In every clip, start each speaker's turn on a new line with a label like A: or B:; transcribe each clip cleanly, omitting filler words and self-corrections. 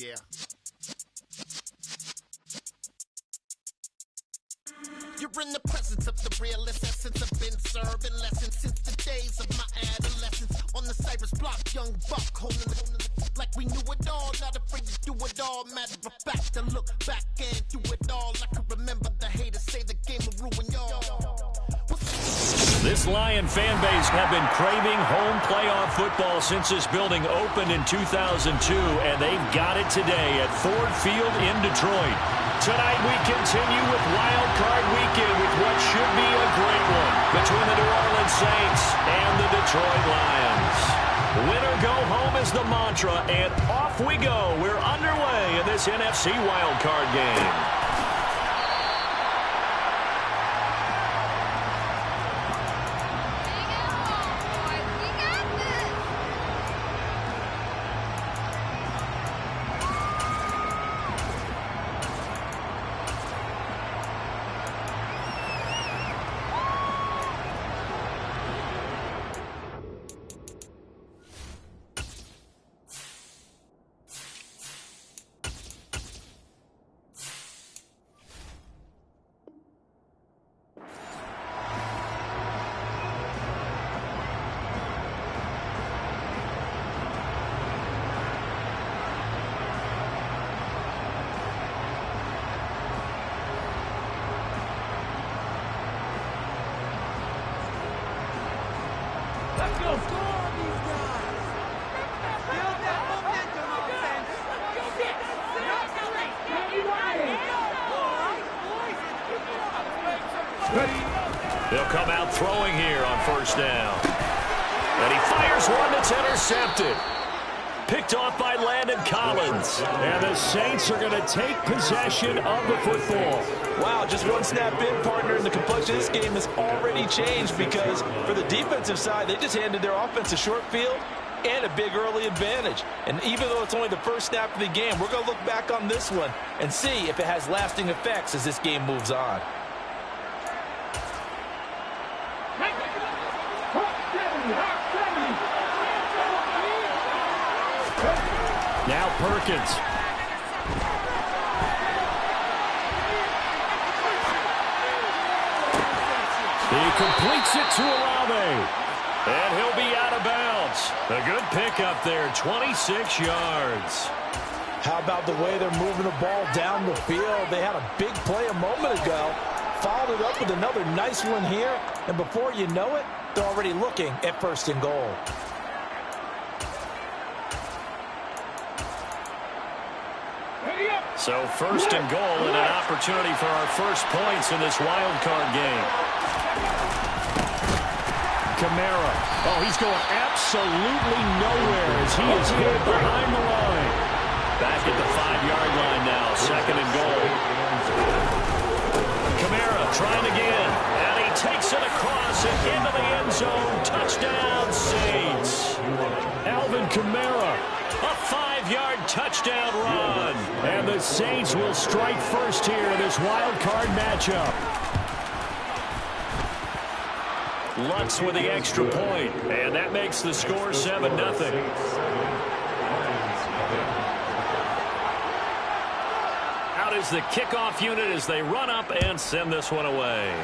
A: Yeah. You're in the presence of the realest essence. I've been serving lessons since the days of my adolescence. On the Cypress block, young buck, holding it like we knew it all. Not afraid to do it all. Matter of fact, to look back and do it all. I can remember the haters say the game will ruin y'all.
B: This Lion fan base have been craving home playoff football since this building opened in 2002, and they've got it today at Ford Field in Detroit. Tonight we continue with Wild Card Weekend with what should be a great one between the New Orleans Saints and the Detroit Lions. Win or go home is the mantra, and off we go. We're underway in this NFC Wild Card game. They'll come out throwing here on first down. And he fires one that's intercepted. Picked off by Landon Collins. And the Saints are going to take possession of the football.
C: Wow, just one snap in, partner, and the complexion of this game has already changed because for the defensive side, they just handed their offense a short field and a big early advantage. And even though it's only the first snap of the game, we're going to look back on this one and see if it has lasting effects as this game moves on.
B: Now Perkins. He completes it to Olave. And he'll be out of bounds. A good pickup there, 26 yards.
C: How about the way they're moving the ball down the field? They had a big play a moment ago. Followed it up with another nice one here. And before you know it, they're already looking at first and goal.
B: So first and goal and an opportunity for our first points in this wild card game. Kamara. Oh, he's going absolutely nowhere as he is hit behind the line. Back at the 5-yard line now. Second and goal. Kamara trying again. And he takes it across and into the end zone. Touchdown, Saints. Alvin Kamara. A 5-yard touchdown run. And the Saints will strike first here in this wild card matchup. Lutz with the extra point. And that makes the score 7-0. Out is the kickoff unit as they run up and send this one away.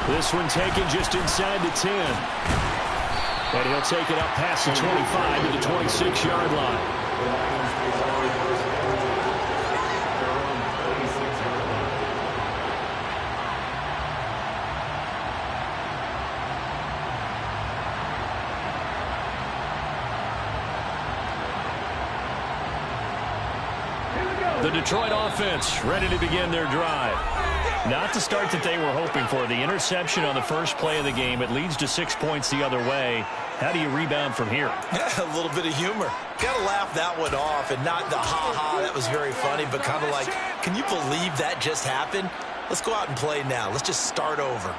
B: This one taken just inside the 10. And he'll take it up past the 25 to the 26-yard line. The Detroit offense ready to begin their drive. Not the start that they were hoping for. The interception on the first play of the game. It leads to 6 points the other way. How do you rebound from here?
C: A little bit of humor. Got to laugh that one off and not the ha-ha. That was very funny, but kind of like, can you believe that just happened? Let's go out and play now. Let's just start over.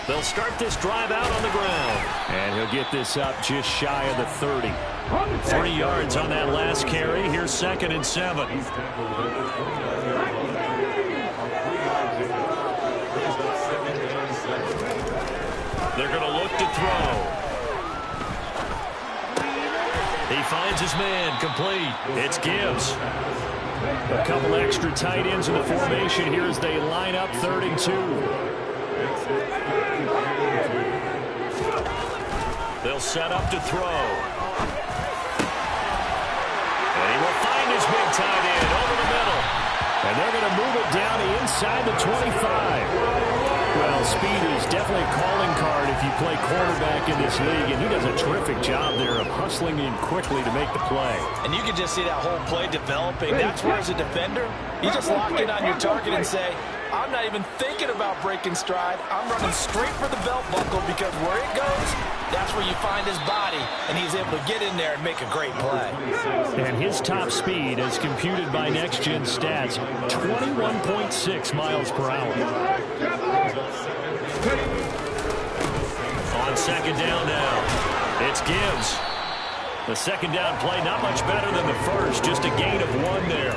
B: They'll start this drive out on the ground. And he'll get this up just shy of the 30. 3 yards on that last carry. Here's 2nd and 7. They're going to look to throw. He finds his man, complete. It's Gibbs. A couple extra tight ends in the formation here as they line up 3rd and 2. They'll set up to throw. And he will find his big tight end over the middle. And they're going to move it down inside the 25. Well, speed is definitely a calling card if you play quarterback in this league, and he does a terrific job there of hustling in quickly to make the play. And you can just see that whole play developing. That's where, as a defender, you just lock in on your target and say, I'm not even thinking about breaking stride. I'm running straight for the belt buckle because where it goes, that's where you find his body, and he's able to get in there and make a great play. And his top speed, as computed by Next Gen Stats, 21.6 miles per hour. On 2nd down now, it's Gibbs. The 2nd down play, not much better than the first, just a gain of 1 there.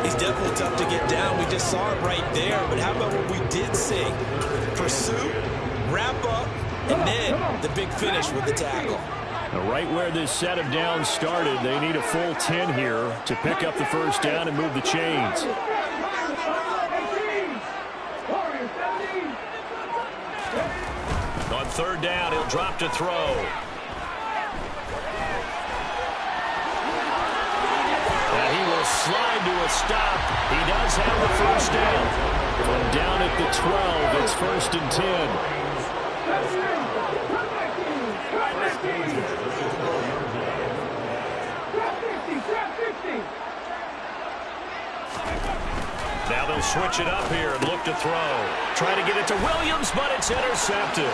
C: He's definitely tough to get down. We just saw it right there. But how about what we did see? Pursuit, wrap up, and then the big finish with the tackle.
B: Now, right where this set of downs started, they need a full 10 here to pick up the 1st down and move the chains. On 3rd down, he'll drop to throw. Slide to a stop. He does have the 1st down. From down at the 12, it's 1st and 10. Now they'll switch it up here and look to throw. Try to get it to Williams, but it's intercepted.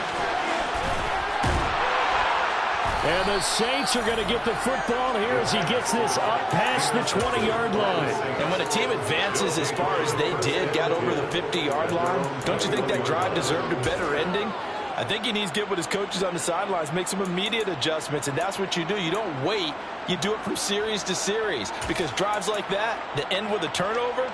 B: And the Saints are going to get the football here as he gets this up past the 20-yard line.
C: And when a team advances as far as they did, got over the 50-yard line, don't you think that drive deserved a better ending? I think he needs to get with his coaches on the sidelines, make some immediate adjustments, and that's what you do. You don't wait. You do it from series to series, because drives like that end with a turnover,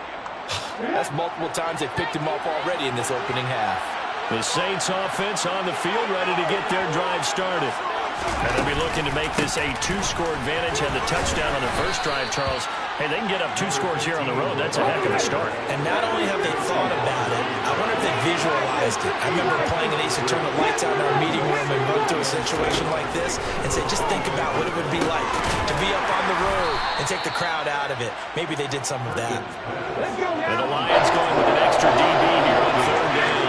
C: that's multiple times they picked him up already in this opening half.
B: The Saints offense on the field ready to get their drive started. And they'll be looking to make this a 2-score advantage. Had the touchdown on their first drive, Charles. Hey, they can get up 2 scores here on the road. That's a heck of a start.
C: And not only have they thought about it, I wonder if they visualized it. I remember playing and they used to turn the lights out in our meeting room and run to a situation like this and say, just think about what it would be like to be up on the road and take the crowd out of it. Maybe they did some of that.
B: And the Lions going with an extra DB here on 3rd down.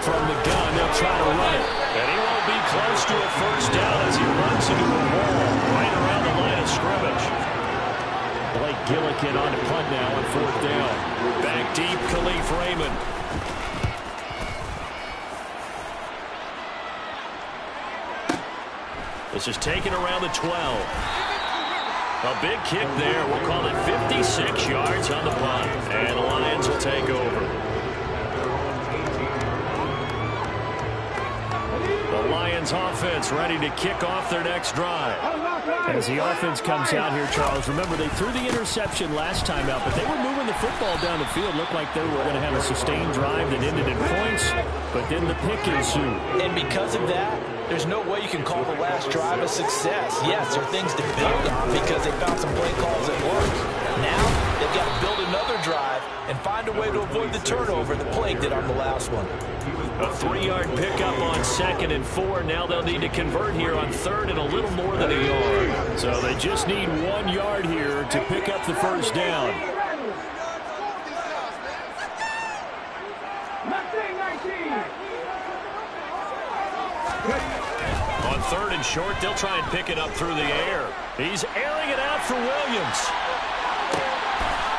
B: From the gun, they'll try to run it. And he won't be close to a 1st down as he runs into a wall right around the line of scrimmage. Blake Gillikin on to punt now on 4th down. Back deep, Khalif Raymond. This is taken around the 12. A big kick there. We'll call it 56 yards on the punt. And the Lions will take over. The Lions offense ready to kick off their next drive. As the offense comes out here, Charles, remember they threw the interception last time out, but they were moving the football down the field. Looked like they were going to have a sustained drive that ended in points, but then the pick ensued.
C: And because of that, there's no way you can call the last drive a success. Yes, there are things to build on because they found some play calls that worked. Now, they've got to build another drive and find a way to avoid the turnover that plagued it on the last one.
B: A 3-yard pickup on 2nd and 4. Now they'll need to convert here on 3rd and a little more than a yard. So they just need 1 yard here to pick up the 1st down. On 3rd and short, they'll try and pick it up through the air. He's airing it out for Williams.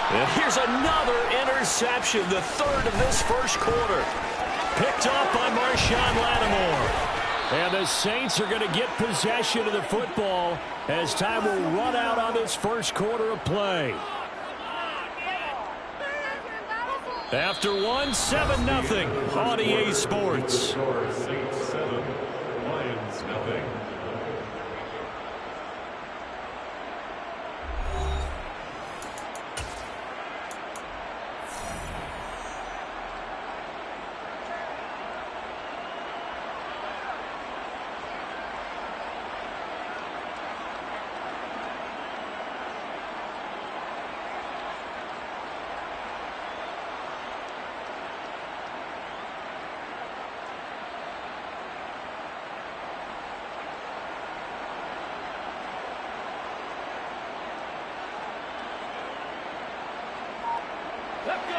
B: And here's another interception, the 3rd of this 1st quarter. Picked up by Marshawn Lattimore. And the Saints are going to get possession of the football as time will run out on this 1st quarter of play. After one, 7-0 on EA Sports.
D: Saints 7, Lions nothing.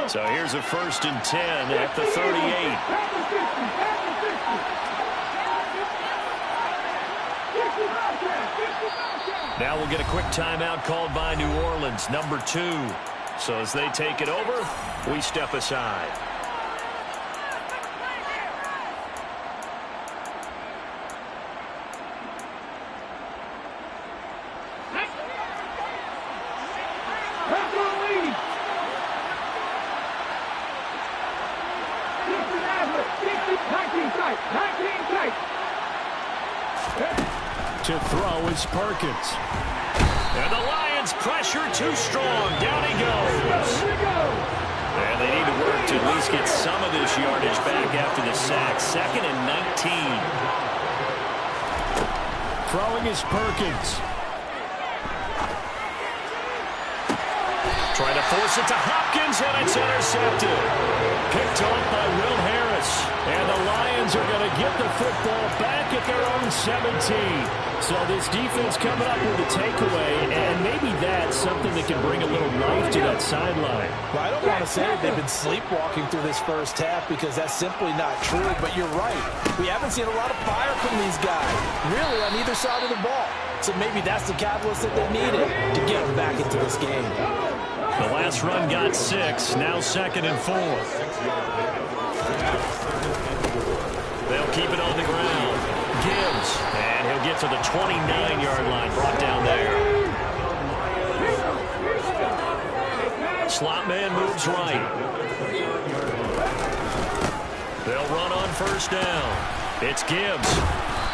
B: So here's a 1st and 10 at the 38. Now we'll get a quick timeout called by New Orleans, number 2. So as they take it over, we step aside. To throw is Perkins. And the Lions pressure too strong. Down he goes. And they need to work to at least get some of this yardage back after the sack. 2nd and 19. Throwing is Perkins. Trying to force it to Hopkins, and it's intercepted. Picked off by Will Harris. And the Lions are going to get the football back at their own 17. So this defense coming up with a takeaway, and maybe that's something that can bring a little life to that sideline.
C: Well, I don't want to say that they've been sleepwalking through this first half because that's simply not true, but you're right. We haven't seen a lot of fire from these guys, really, on either side of the ball. So maybe that's the catalyst that they needed to get them back into this game.
B: The last run got 6, now 2nd and 4. They'll keep it on the ground. Gibbs, and he'll get to the 29-yard line, brought down there. Slot man moves right. They'll run on 1st down. It's Gibbs.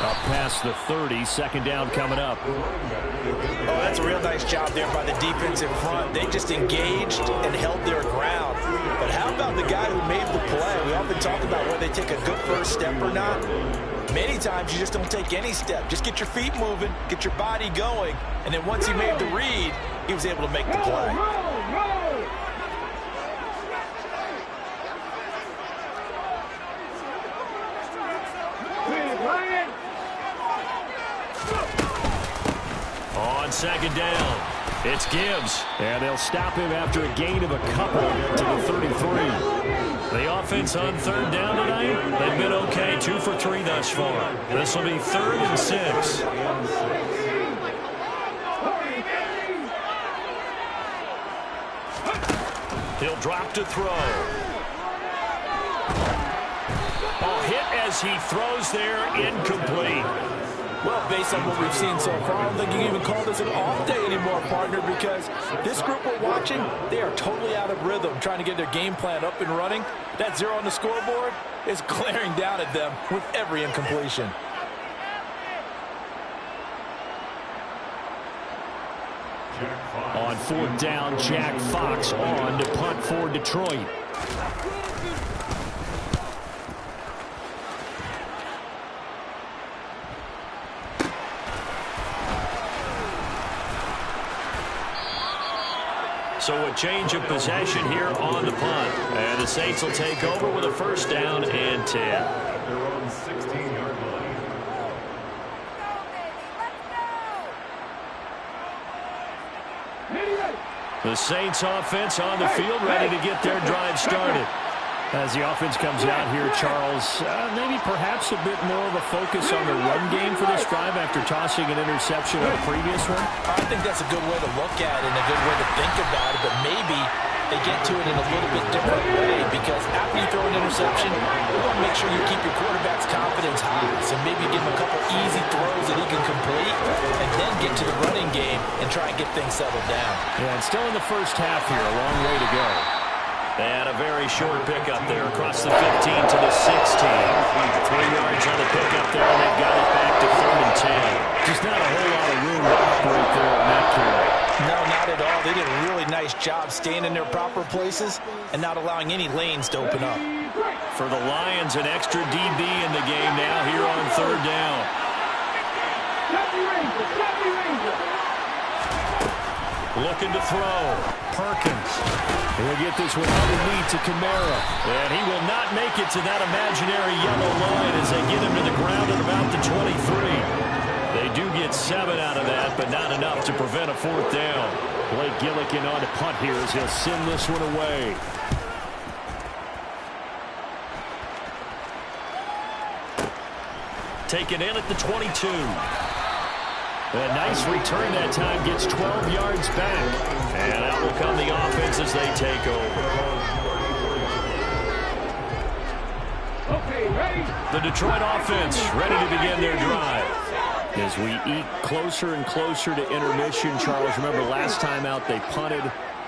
B: Up past the 30, 2nd down coming up.
C: Oh, that's a real nice job there by the defense in front. They just engaged and held their ground. But how about the guy who made the play? We often talk about whether they take a good first step or not. Many times you just don't take any step. Just get your feet moving, get your body going, and then once he made the read, he was able to make the play.
B: On 2nd down, it's Gibbs. And they'll stop him after a gain of a couple to the 33. The offense on 3rd down tonight, they've been okay, 2 for 3 thus far. This will be 3rd and 6. He'll drop to throw. Ball hit as he throws there, incomplete.
C: Well, based on what we've seen so far, I don't think you can even call this an off day anymore, partner, because this group we're watching, they are totally out of rhythm, trying to get their game plan up and running. That 0 on the scoreboard is glaring down at them with every incompletion.
B: On 4th down, Jack Fox on to punt for Detroit. So a change of possession here on the punt. And the Saints will take over with a 1st down and 10.
D: Their own 16-yard line.
B: The Saints offense on the field, ready to get their drive started. As the offense comes out here, Charles, maybe perhaps a bit more of a focus on the run game for this drive after tossing an interception on a previous one?
C: I think that's a good way to look at it and a good way to think about it, but maybe they get to it in a little bit different way because after you throw an interception, you want to make sure you keep your quarterback's confidence high. So maybe give him a couple easy throws that he can complete and then get to the running game and try and get things settled down.
B: Yeah, and still in the first half here, a long way to go. They had a very short pickup there across the 15 to the 16. 3 yards on the pickup there, and they've got it back to 3rd and 10. Just not a whole lot of room to operate there on that carry.
C: No, not at all. They did a really nice job staying in their proper places and not allowing any lanes to open up.
B: For the Lions, an extra DB in the game now here on 3rd down. Looking to throw. Perkins. He'll get this one underneath to Kamara. And he will not make it to that imaginary yellow line as they get him to the ground at about the 23. They do get 7 out of that, but not enough to prevent a 4th down. Blake Gillikin on to punt here as he'll send this one away. Taken in at the 22. A nice return that time, gets 12 yards back. And out will come the offense as they take over.
E: Okay, ready?
B: The Detroit offense ready to begin their drive. As we eke closer and closer to intermission, Charles, remember last time out they punted.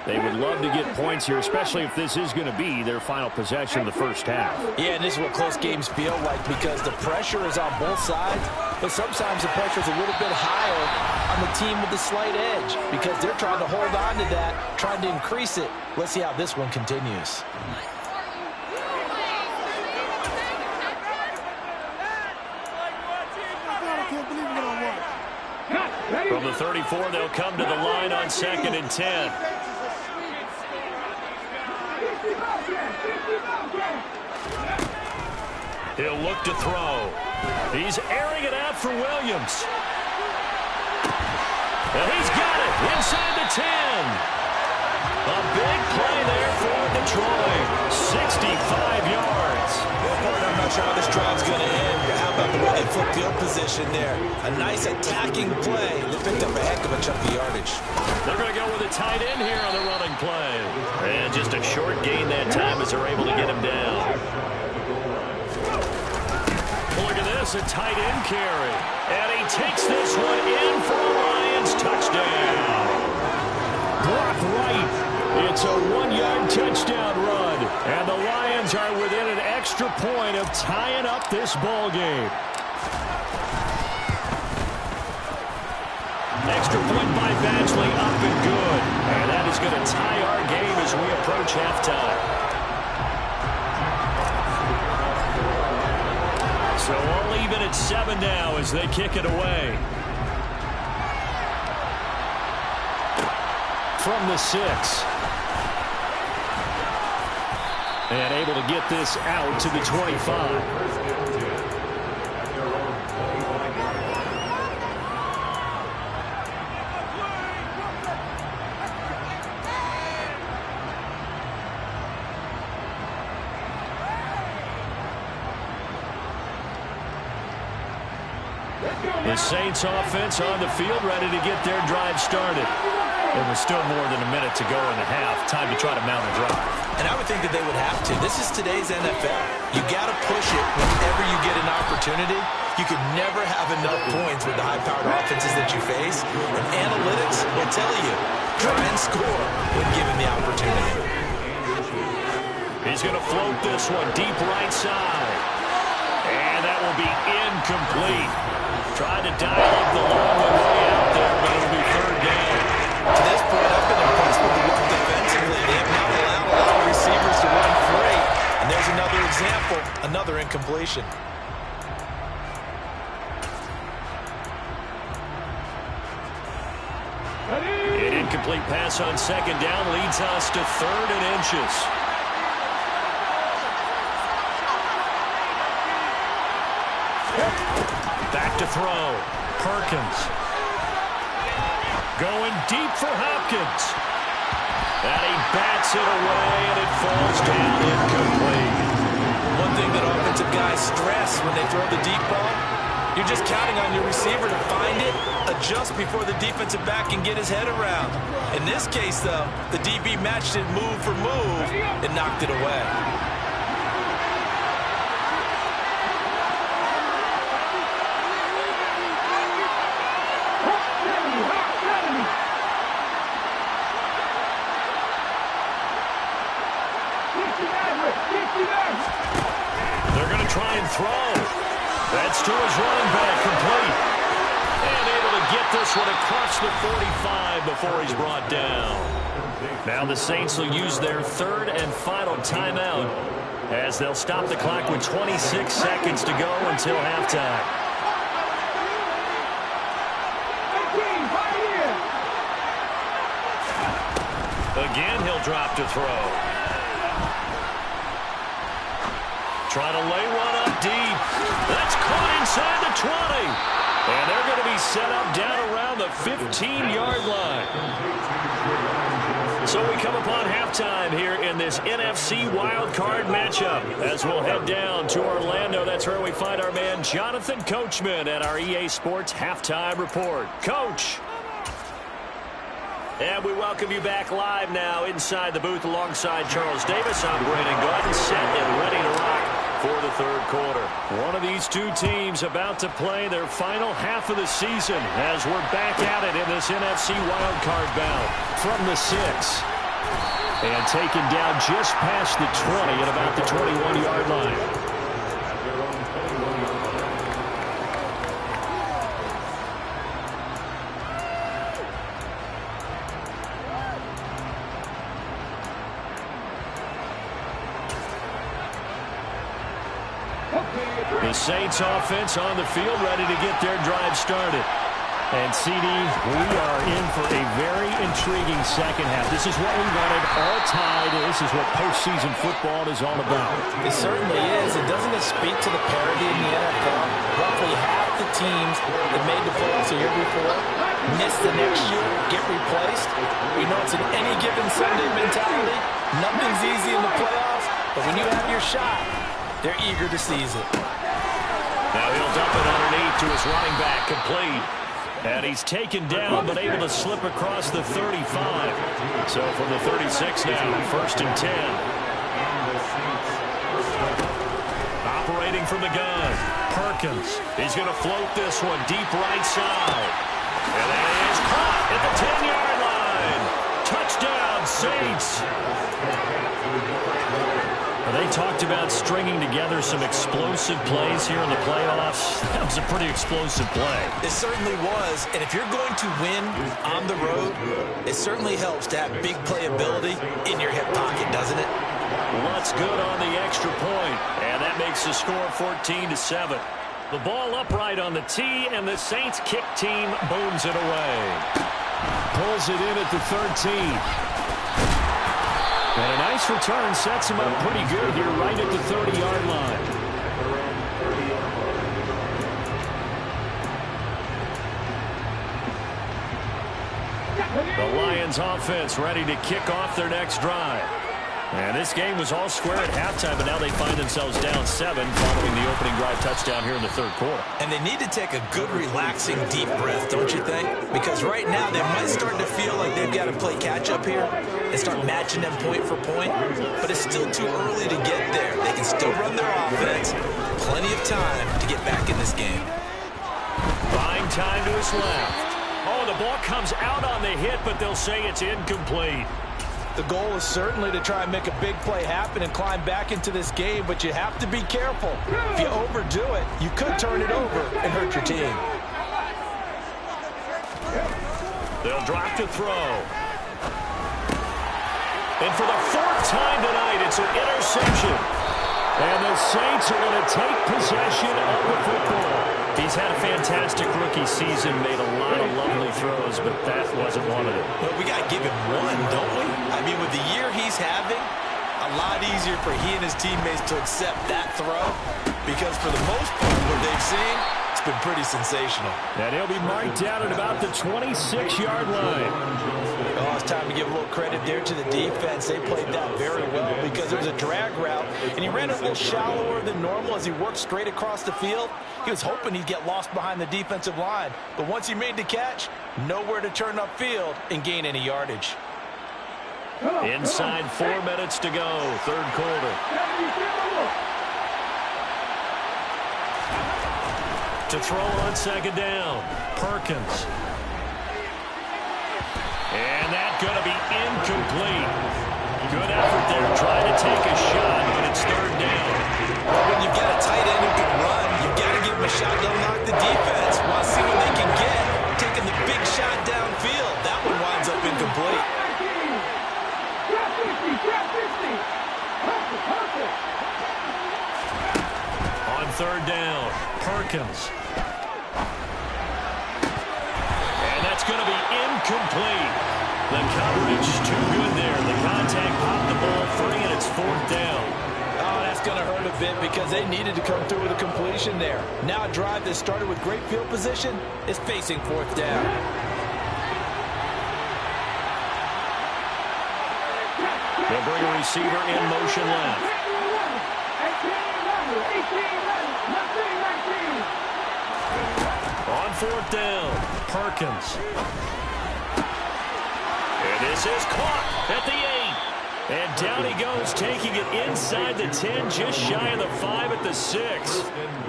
B: They would love to get points here, especially if this is going to be their final possession of the first half.
C: Yeah, and this is what close games feel like because the pressure is on both sides, but sometimes the pressure is a little bit higher on the team with the slight edge because they're trying to hold on to that, trying to increase it. Let's see how this one continues.
B: From the 34, they'll come to the line on 2nd and 10. He'll look to throw. He's airing it out for Williams. And he's got it inside the 10. A big play there for Detroit. 65 yards.
C: I'm not sure how this drive's going to end, but how about the way they flipped field position there? A nice attacking play. They picked up a heck of a chunk of yardage.
B: They're going to go with a tight end here on the running play. And just a short gain that time as they're able to get him down. Look at this, a tight end carry. And he takes this one in for a Lions touchdown. Block right. It's a 1-yard touchdown run. And the Lions are within an extra point of tying up this ball game. Extra point by Badgley, up and good. And that is going to tie our game as we approach halftime. So all even at 7 now as they kick it away. From the 6. And able to get this out to the 25. The Saints offense on the field ready to get their drive started. There was still more than a minute to go in the half. Time to try to mount a drive.
C: And I would think that they would have to. This is today's NFL. You got to push it whenever you get an opportunity. You can never have enough points with the high-powered offenses that you face. And analytics will tell you, try and score when given the opportunity.
B: He's going to float this one deep right side. And that will be incomplete. Trying to dial up the long way out there, but it'll be 3rd down.
C: To this point, I've been impressed with the work defensively. They have not allowed a lot of receivers to run free. And there's another example, another incompletion.
B: An incomplete pass on 2nd down leads us to 3rd and inches. Back to throw. Perkins. Going deep for Hopkins. And he bats it away, and it falls down incomplete.
C: One thing that offensive guys stress when they throw the deep ball, you're just counting on your receiver to find it, adjust before the defensive back can get his head around. In this case, though, the DB matched it move for move and knocked it away.
B: try and throw. That's to his running back, complete. And able to get this one across the 45 before he's brought down. Now the Saints will use their third and final timeout as they'll stop the clock with 26 seconds to go until halftime. Again, he'll drop to throw. Trying to lay one up deep. That's caught inside the 20. And they're going to be set up down around the 15-yard line. So we come upon halftime here in this NFC wildcard matchup as we'll head down to Orlando. That's where we find our man Jonathan Coachman at our EA Sports Halftime Report. Coach. And we welcome you back live now inside the booth alongside Charles Davis. I'm Brandon Gordon, set and ready to rock for the third quarter. One of these two teams about to play their final half of the season as we're back at it in this NFC wildcard bout from the 6. And taken down just past the 20 at about the 21-yard line. The Saints offense on the field ready to get their drive started. And CD, we are in for a very intriguing second half. This is what we wanted all tied. This is what postseason football is all about.
C: It certainly is. And doesn't it speak to the parity in the NFL? Roughly half the teams that made the playoffs the year before miss the next year, get replaced. We know it's an any given Sunday mentality. Nothing's easy in the playoffs, but when you have your shot, they're eager to seize it.
B: Now he'll dump it underneath to his running back, complete. And he's taken down, but able to slip across the 35. So from the 36 now, 1st and 10. Operating from the gun, Perkins. He's going to float this one deep right side. And that is caught at the 10-yard line. Touchdown, Saints. They talked about stringing together some explosive plays here in the playoffs. That was a pretty explosive play.
C: It certainly was. And if you're going to win on the road, it certainly helps to have big playability in your hip pocket, doesn't it?
B: What's good on the extra point, and that makes the score 14-7. The ball upright on the tee, and the Saints kick team booms it away. Pulls it in at the 13. And a nice return sets him up pretty good here right at the 30-yard line. The Lions offense ready to kick off their next drive. And this game was all square at halftime, but now they find themselves down 7 following the opening drive touchdown here in the third quarter.
C: And they need to take a good, relaxing, deep breath, don't you think? Because right now they might start to feel like they've got to play catch-up here and start matching them point for point. But it's still too early to get there. They can still run their offense. Plenty of time to get back in this game.
B: Buying time to his left. Oh, the ball comes out on the hit, but they'll say it's incomplete.
C: The goal is certainly to try and make a big play happen and climb back into this game, but you have to be careful. If you overdo it, you could turn it over and hurt your team.
B: They'll drop to throw. And for the 4th time tonight, it's an interception. And the Saints are going to take possession of the football. He's had a fantastic rookie season, made a lot of lovely throws, but that wasn't one of them.
C: Well, we got to give him one, don't we? I mean, with the year he's having, a lot easier for he and his teammates to accept that throw because for the most part, what they've seen, it's been pretty sensational.
B: And he'll be marked down at about the 26-yard line.
C: Oh, it's time to give a little credit there to the defense. They played that very well because it was a drag route, and he ran a little shallower than normal as he worked straight across the field. He was hoping he'd get lost behind the defensive line, but once he made the catch, nowhere to turn upfield and gain any yardage.
B: Inside 4 minutes to go, third quarter. To throw on second down, Perkins. And that's going to be incomplete. Good effort there trying to take a shot, but it's third down.
C: When you've got a tight
B: third down. Perkins. And that's going to be incomplete. The coverage too good there. The contact popped the ball free, and it's fourth down.
C: Oh, that's going to hurt a bit because they needed to come through with a completion there. Now a drive that started with great field position is facing fourth down.
B: They'll bring a receiver in motion left. On fourth down, Perkins. And this is caught at the 8. And down he goes, taking it inside the 10, just shy of the 5 at the 6.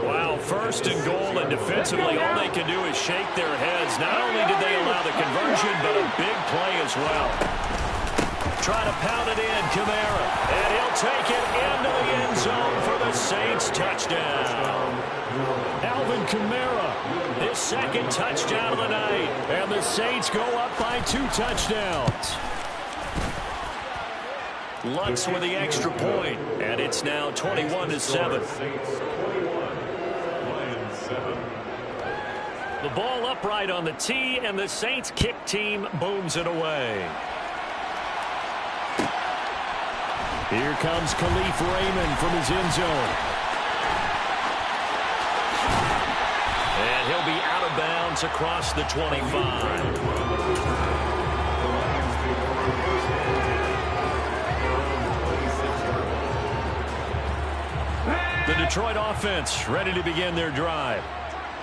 B: Wow, first and goal, and defensively all they can do is shake their heads. Not only did they allow the conversion, but a big play as well. Try to pound it in, Kamara. And he'll take it into the end zone for the Saints touchdown. Alvin Kamara, his second touchdown of the night. And the Saints go up by 2 touchdowns. Lutz with the extra point, and it's now 21-7. The ball upright on the tee, and the Saints kick team booms it away. Here comes Khalif Raymond from his end zone. And he'll be out of bounds across the 25. The Detroit offense ready to begin their drive.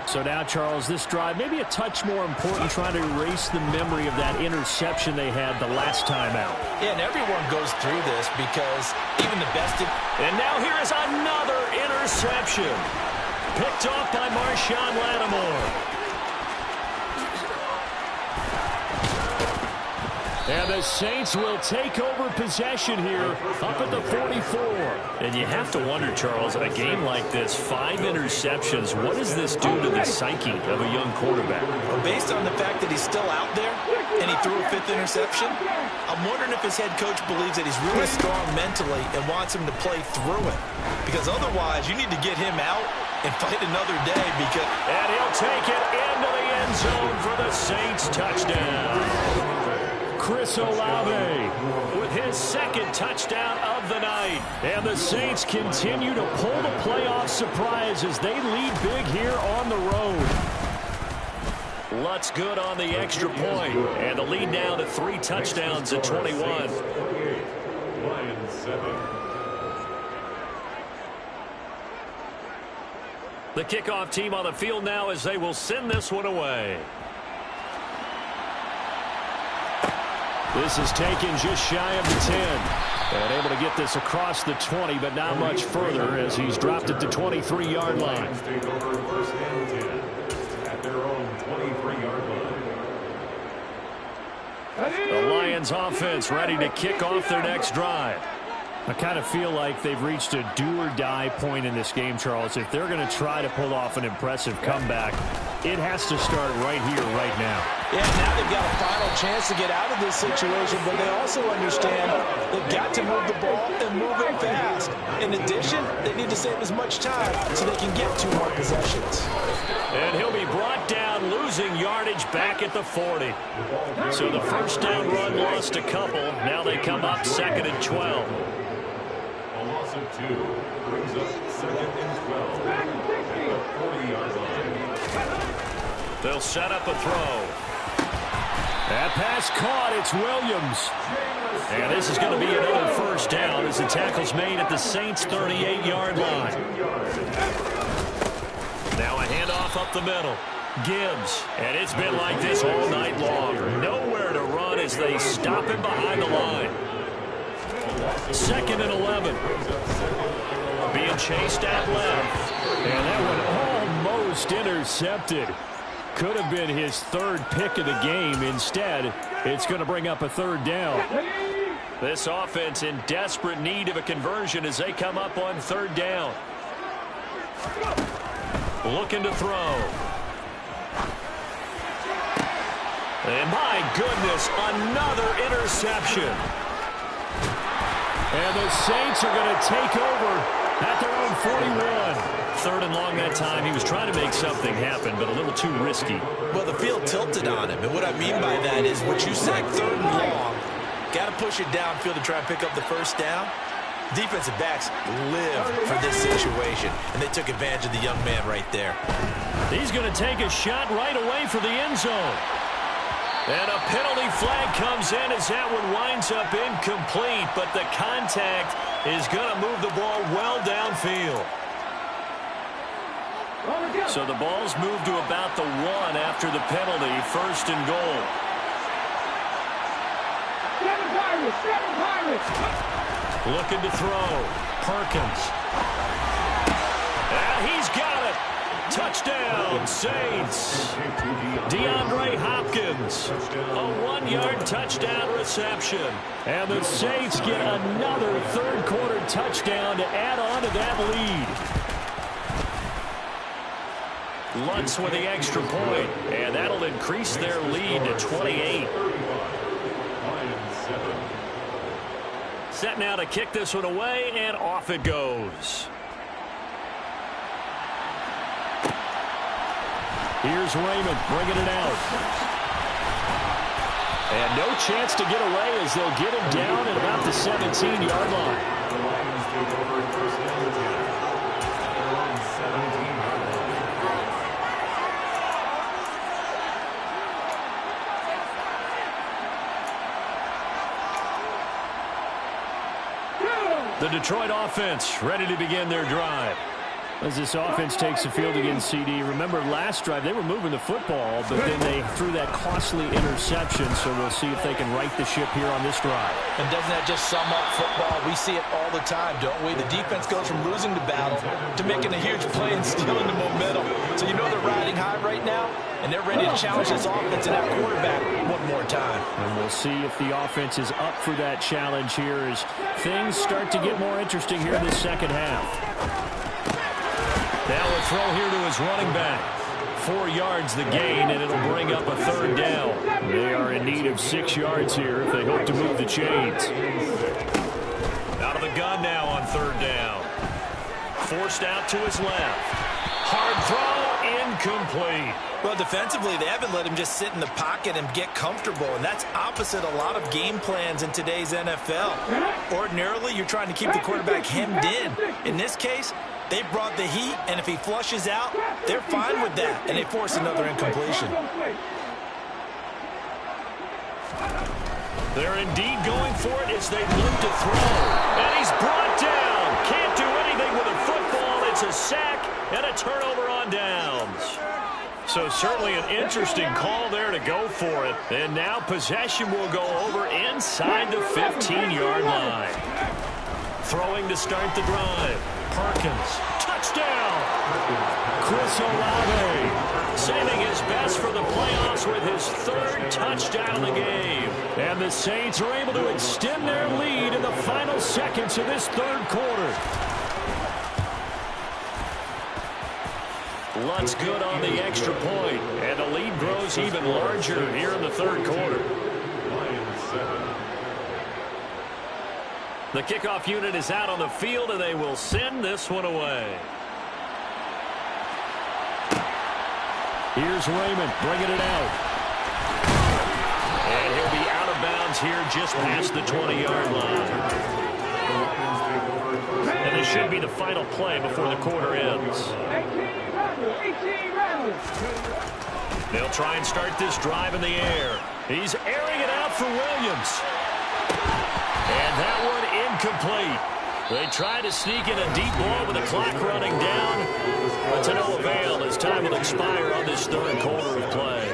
B: So now, Charles, this drive maybe a touch more important, trying to erase the memory of that interception they had the last time out.
C: Yeah, and everyone goes through this because even the best...
B: And now here is another interception. Picked off by Marshawn Lattimore. And the Saints will take over possession here up at the 44. And you have to wonder, Charles, a game like this, 5 interceptions, what does this do to the psyche of a young quarterback?
C: Well, based on the fact that he's still out there and he threw a 5th interception, I'm wondering if his head coach believes that he's really strong mentally and wants him to play through it. Because otherwise, you need to get him out and fight another day.
B: And he'll take it into the end zone for the Saints touchdown. Chris Olave with his second touchdown of the night. And the Saints continue to pull the playoff surprise as they lead big here on the road. Lutz good on the extra point. And the lead now to 3 touchdowns at 21.
D: Lions 7.
B: The kickoff team on the field now as they will send this one away. This is taken just shy of the 10. And able to get this across the 20, but not much further as he's dropped it to 23-yard line.
D: Take over first and 10 at their own 23-yard line.
B: The Lions offense ready to kick off their next drive. I kind of feel like they've reached a do-or-die point in this game, Charles. If they're going to try to pull off an impressive comeback, it has to start right here, right now.
C: Yeah, now they've got a final chance to get out of this situation, but they also understand they've got to move the ball and move it fast. In addition, they need to save as much time so they can get 2 more possessions.
B: And he'll be brought down, losing yardage back at the 40. So the first down run lost a couple. Now they come up 2nd and 12.
D: A loss of 2 brings up 2nd and 12 at the 40-yard line.
B: They'll set up a throw. That pass caught. It's Williams. And this is going to be another first down as the tackle's made at the Saints' 38-yard line. Now a handoff up the middle. Gibbs. And it's been like this all night long. Nowhere to run as they stop him behind the line. 2nd and 11. Being chased out left. And that one almost intercepted. Could have been his 3rd pick of the game. Instead, it's going to bring up a 3rd down. This offense in desperate need of a conversion as they come up on 3rd down. Looking to throw. And my goodness, another interception. And the Saints are going to take over at their own 41. 3rd and long. that time he was trying to make something happen, but a little too risky.
C: Well, the field tilted on him, and what I mean by that is what you said, 3rd and long. Got to push it downfield to try and pick up the first down. Defensive backs live for this situation, and they took advantage of the young man right there.
B: He's going to take a shot right away for the end zone. And a penalty flag comes in as that one winds up incomplete, but the contact is going to move the ball well downfield. So the ball's moved to about the 1 after the penalty, 1st and goal. Looking to throw. Perkins. And he's got it. Touchdown, Saints. DeAndre Hopkins. A 1-yard touchdown reception. And the Saints get another 3rd quarter touchdown to add on to that lead. Lutz with the extra point, and that'll increase their lead to 28. Set now to kick this one away, and off it goes. Here's Raymond bringing it out. And no chance to get away as they'll get him down at about the 17-yard line.
D: The Lions take over 1st down again. Their own 17-yard line.
B: The Detroit offense ready to begin their drive. As this offense takes the field against CD, remember last drive they were moving the football, but then they threw that costly interception, so we'll see if they can right the ship here on this drive.
C: And doesn't that just sum up football? We see it all the time, don't we? The defense goes from losing the battle to making a huge play and stealing the momentum. So you know they're riding high right now, and they're ready to challenge this offense and that quarterback one more time.
B: And we'll see if the offense is up for that challenge here as things start to get more interesting here in the second half. Now a throw here to his running back. 4 yards the gain, and it'll bring up a 3rd down. They are in need of 6 yards here if they hope to move the chains. Out of the gun now on 3rd down. Forced out to his left. Hard throw, incomplete.
C: Well, defensively, they haven't let him just sit in the pocket and get comfortable, and that's opposite a lot of game plans in today's NFL. Ordinarily, you're trying to keep the quarterback hemmed in. In this case, they brought the heat, and if he flushes out, they're fine with that, and they force another incompletion.
B: They're indeed going for it as they look to throw. And he's brought down. Can't do anything with a football. It's a sack and a turnover on downs. So certainly an interesting call there to go for it. And now possession will go over inside the 15-yard line. Throwing to start the drive. Perkins. Touchdown. Chris Olave saving his best for the playoffs with his 3rd touchdown of the game. And the Saints are able to extend their lead in the final seconds of this 3rd quarter. Lutz good on the extra point, and the lead grows even larger here in the 3rd quarter.
D: Lions 7.
B: The kickoff unit is out on the field, and they will send this one away. Here's Raymond bringing it out. And he'll be out of bounds here just past the 20-yard line. And this should be the final play before the quarter ends. They'll try and start this drive in the air. He's airing it out for Williams. And that one incomplete. They try to sneak in a deep ball with the clock running down, but to no avail as time will expire on this 3rd quarter of play.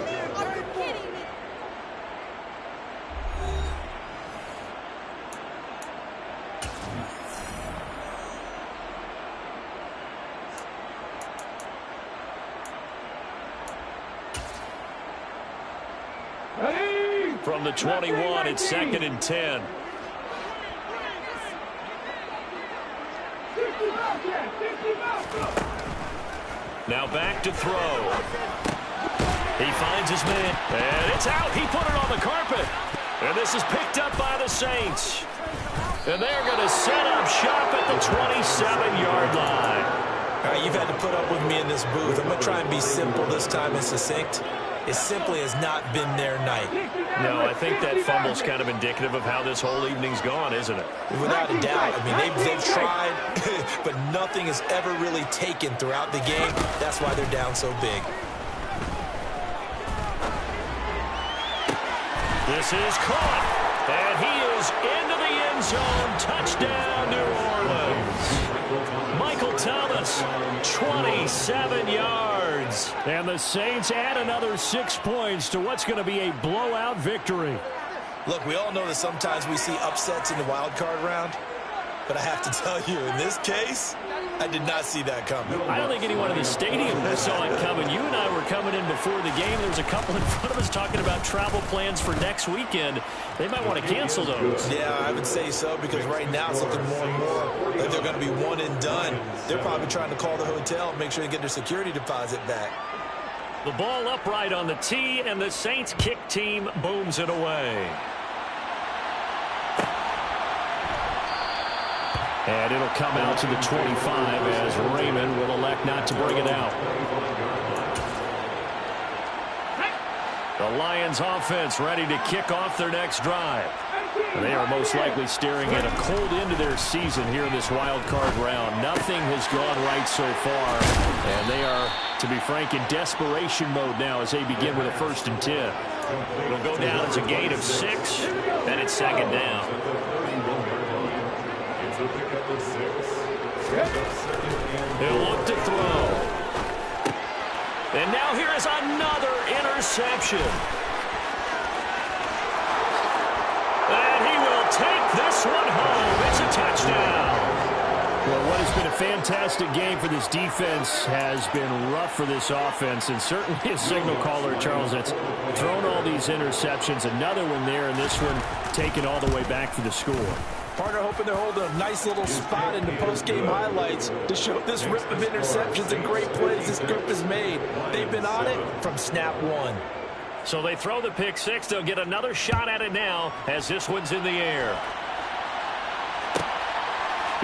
B: From the 21, it's 2nd and 10. Now back to throw. He finds his man, and it's out. He put it on the carpet. And this is picked up by the Saints. And they're going to set up shop at the 27-yard line.
C: All right, you've had to put up with me in this booth. I'm going to try and be simple this time and succinct. It simply has not been their night.
B: No, I think that fumble's kind of indicative of how this whole evening's gone, isn't it?
C: Without a doubt. I mean, they've tried, but nothing has ever really taken throughout the game. That's why they're down so big.
B: This is caught, and he is into the end zone. Touchdown, New Orleans. Michael Thomas, 27 yards. And the Saints add another 6 points to what's going to be a blowout victory.
C: Look, we all know that sometimes we see upsets in the wild card round, but I have to tell you, in this case, I did not see that coming.
B: I don't think anyone in the stadium saw it coming. You and I were coming in before the game. There was a couple in front of us talking about travel plans for next weekend. They might want to cancel those.
C: Yeah, I would say so, because right now it's looking more and more like they're going to be one and done. They're probably trying to call the hotel, make sure they get their security deposit back.
B: The ball upright on the tee, and the Saints kick team booms it away. And it'll come out to the 25 as Raymond will elect not to bring it out. The Lions offense ready to kick off their next drive. And they are most likely staring at a cold end to their season here in this wild card round. Nothing has gone right so far. And they are, to be frank, in desperation mode now as they begin with a 1st and 10. It'll go down as a gain of 6, and it's 2nd down. He'll look to throw. And now here is another interception. And he will take this one home. It's a touchdown. Well, what has been a fantastic game for this defense has been rough for this offense, and certainly a signal caller, Charles, that's thrown all these interceptions. Another one there, and this one taken all the way back for the score.
C: Partner hoping they're holding a nice little spot in the post-game highlights to show this rip of interceptions and great plays this group has made. They've been on it from snap one.
B: So they throw the pick 6. They'll get another shot at it now as this one's in the air.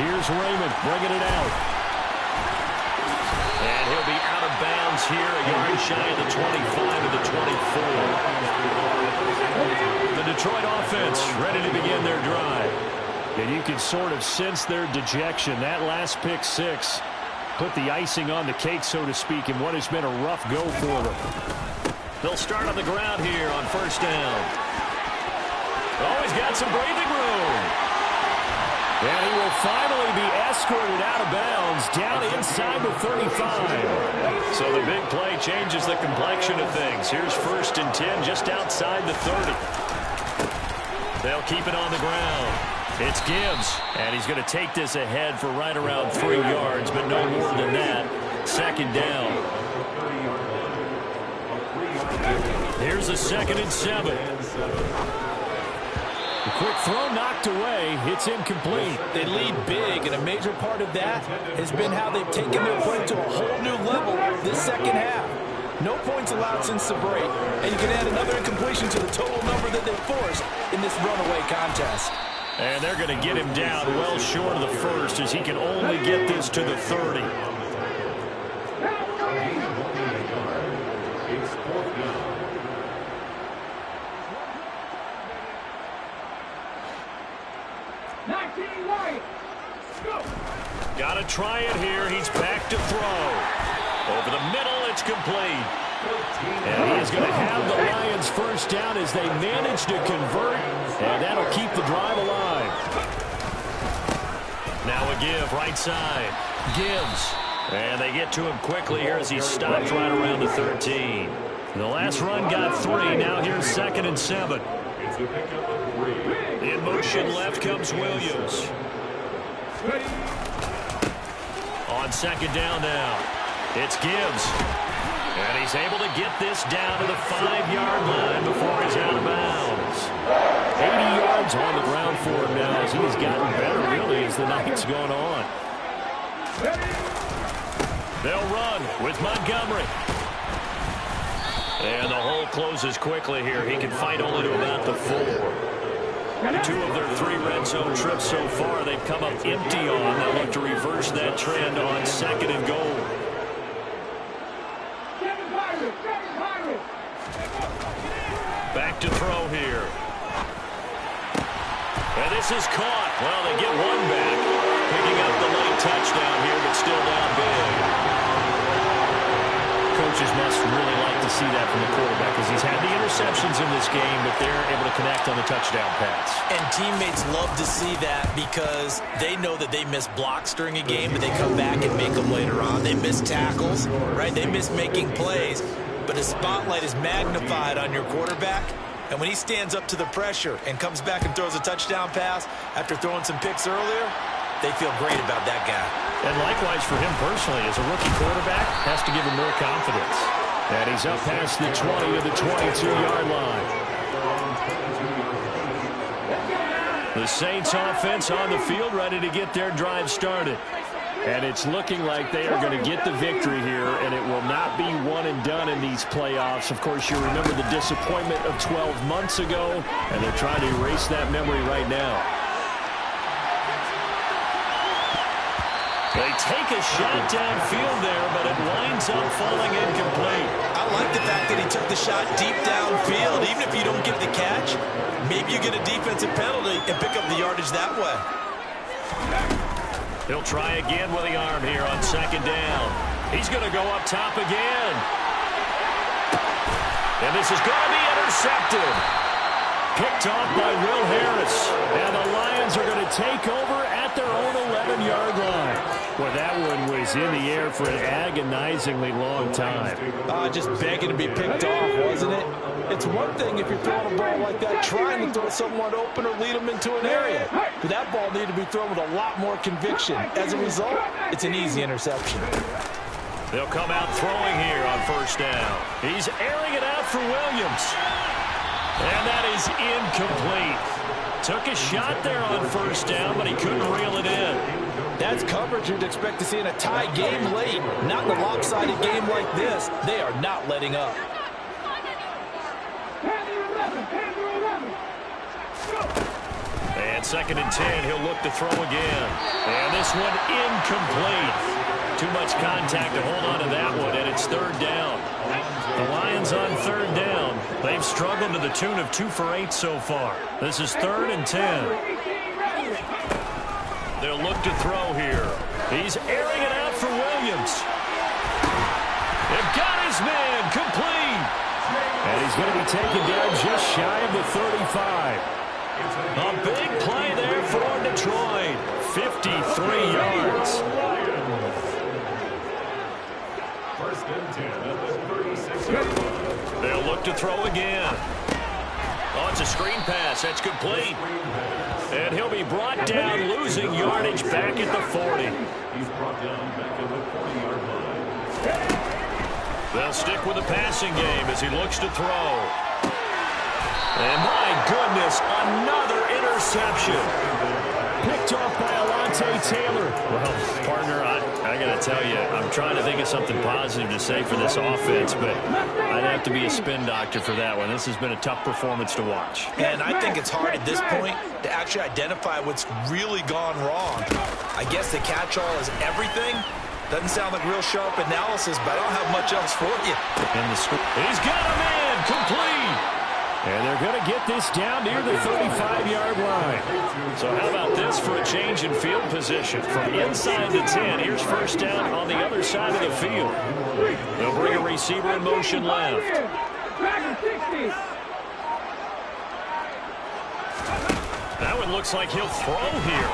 B: Here's Raymond bringing it out. And he'll be out of bounds here, a yard shy of the 25 to the 24. The Detroit offense ready to begin their drive. And you can sort of sense their dejection. That last pick 6 put the icing on the cake, so to speak, in what has been a rough go for them. They'll start on the ground here on 1st down. Oh, he's got some breathing room. And he will finally be escorted out of bounds down inside the 35. So the big play changes the complexion of things. Here's 1st and 10 just outside the 30. They'll keep it on the ground. It's Gibbs, and he's going to take this ahead for right around 3 yards, but no more than that. 2nd down. Here's a 2nd and 7. A quick throw knocked away. It's incomplete.
C: They lead big, and a major part of that has been how they've taken their play to a whole new level this 2nd half. No points allowed since the break, and you can add another incompletion to the total number that they forced in this runaway contest.
B: And they're going to get him down well short of the 1st as he can only get this to the 30. Got to try it here. He's back to throw. Over the middle, it's complete. And he is going to have the Lions 1st down as they manage to convert, and that'll keep the drive alive. Now a give, right side. Gibbs. And they get to him quickly here as he stops right around the 13. The last run got 3. Now here's 2nd and 7. In motion left comes Williams. On 2nd down now. It's Gibbs. And he's able to get this down to the 5-yard line before he's out of bounds. 80 yards on the ground for him now as he's gotten better, really, as the night's gone on. They'll run with Montgomery. And the hole closes quickly here. He can fight only to about the 4. 2 of their 3 red zone trips so far, they've come up empty on. They'll look to reverse that trend on 2nd and goal. Back to throw here. And this is caught. Well, they get one back. Picking up the late touchdown here, but still down big. Coaches must really like to see that from the quarterback because he's had the interceptions in this game, but they're able to connect on the touchdown pass.
C: And teammates love to see that because they know that they miss blocks during a game, but they come back and make them later on. They miss tackles, right? They miss making plays. But the spotlight is magnified on your quarterback. And when he stands up to the pressure and comes back and throws a touchdown pass after throwing some picks earlier, they feel great about that guy.
B: And likewise for him personally, as a rookie quarterback, has to give him more confidence. And he's up past the 20 of the 22-yard line. The Saints offense on the field, ready to get their drive started. And it's looking like they are going to get the victory here, and it will not be one and done in these playoffs. Of course, you remember the disappointment of 12 months ago, and they're trying to erase that memory right now. They take a shot downfield there, but it winds up falling incomplete.
C: I like the fact that he took the shot deep downfield. Even if you don't get the catch, maybe you get a defensive penalty and pick up the yardage that way.
B: He'll try again with the arm here on 2nd down. He's going to go up top again. And this is going to be intercepted. Picked off by Will Harris. And the Lions are going to take over at their own 11-yard line. Well, that one was in the air for an agonizingly long time.
C: Just begging to be picked off, wasn't it? It's one thing if you're throwing a ball like that, trying to throw someone open or lead them into an area. But that ball needed to be thrown with a lot more conviction. As a result, it's an easy interception.
B: They'll come out throwing here on 1st down. He's airing it out for Williams. And that is incomplete. Took a shot there on 1st down, but he couldn't reel it in.
C: That's coverage you'd expect to see in a tie game late. Not in a lopsided game like this. They are not letting up.
B: And 2nd and 10, he'll look to throw again. And this one incomplete. Too much contact to hold on to that one, and it's 3rd down. The Lions on 3rd down. They've struggled to the tune of 2 for 8 so far. This is 3rd and 10. They'll look to throw here. He's airing it out for Williams. They've got his man complete. And he's going to be taken down just shy of the 35. A big play there for Detroit. 53 yards.
D: 1st and 10 at the 36.
B: They'll look to throw again. Oh, it's a screen pass. That's complete. And he'll be brought down, losing yardage back at the 40.
D: He's brought down back at the 40-yard line.
B: They'll stick with the passing game as he looks to throw. And my goodness, another interception. Picked off by Alontae Taylor. Well, partner, I got to tell you, I'm trying to think of something positive to say for this offense, but I'd have to be a spin doctor for that one. This has been a tough performance to watch.
C: And I think it's hard at this point to actually identify what's really gone wrong. I guess the catch-all is everything. Doesn't sound like real sharp analysis, but I don't have much else for you.
B: He's got a man complete. And they're going to get this down near the 35-yard line. So how about this for a change in field position? From inside the 10, here's 1st down on the other side of the field. They'll bring a receiver in motion left. That one looks like he'll throw here.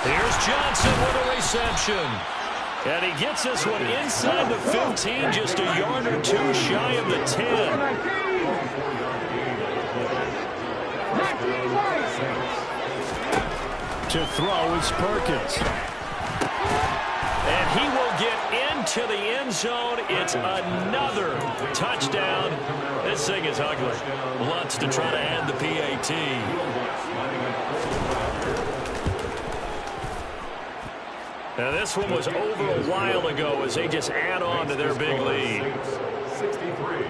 B: Here's Johnson with a reception. And he gets this one inside the 15, just a yard or 2 shy of the 10. To throw is Perkins. And he will get into the end zone. It's another touchdown. This thing is ugly. Lutz to try to add the PAT. Now this one was over a while ago as they just add on to their big lead.
D: 63,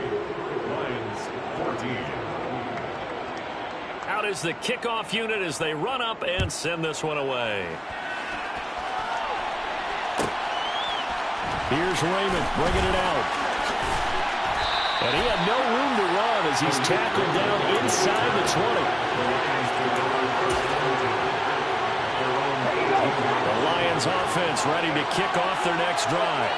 D: Lions 14.
B: Out is the kickoff unit as they run up and send this one away. Here's Raymond bringing it out. And he had no room to run as he's tackled down inside the 20. The Lions offense ready to kick off their next drive.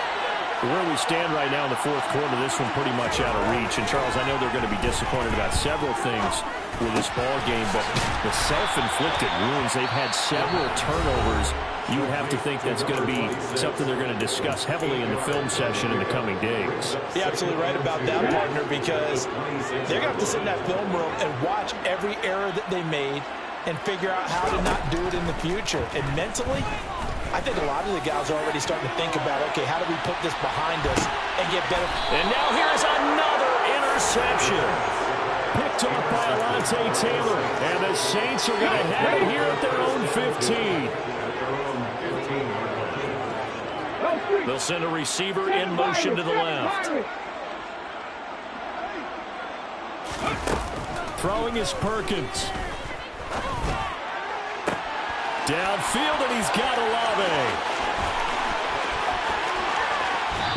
B: Where we stand right now in the fourth quarter, this one pretty much out of reach. And, Charles, I know they're going to be disappointed about several things with this ball game, but the self-inflicted wounds, they've had several turnovers. You would have to think that's going to be something they're going to discuss heavily in the film session in the coming days.
C: You're absolutely right about that, partner, because they're going to have to sit in that film room and watch every error that they made and figure out how to not do it in the future. And mentally, I think a lot of the guys are already starting to think about, okay, how do we put this behind us and get better?
B: And now here's another interception. Picked off by Alontae Taylor. And the Saints are going to have it here at their own 15. They'll send a receiver in motion to the left. Throwing is Perkins. Downfield, and he's got Olave.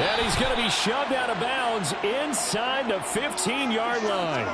B: And he's going to be shoved out of bounds inside the 15-yard line.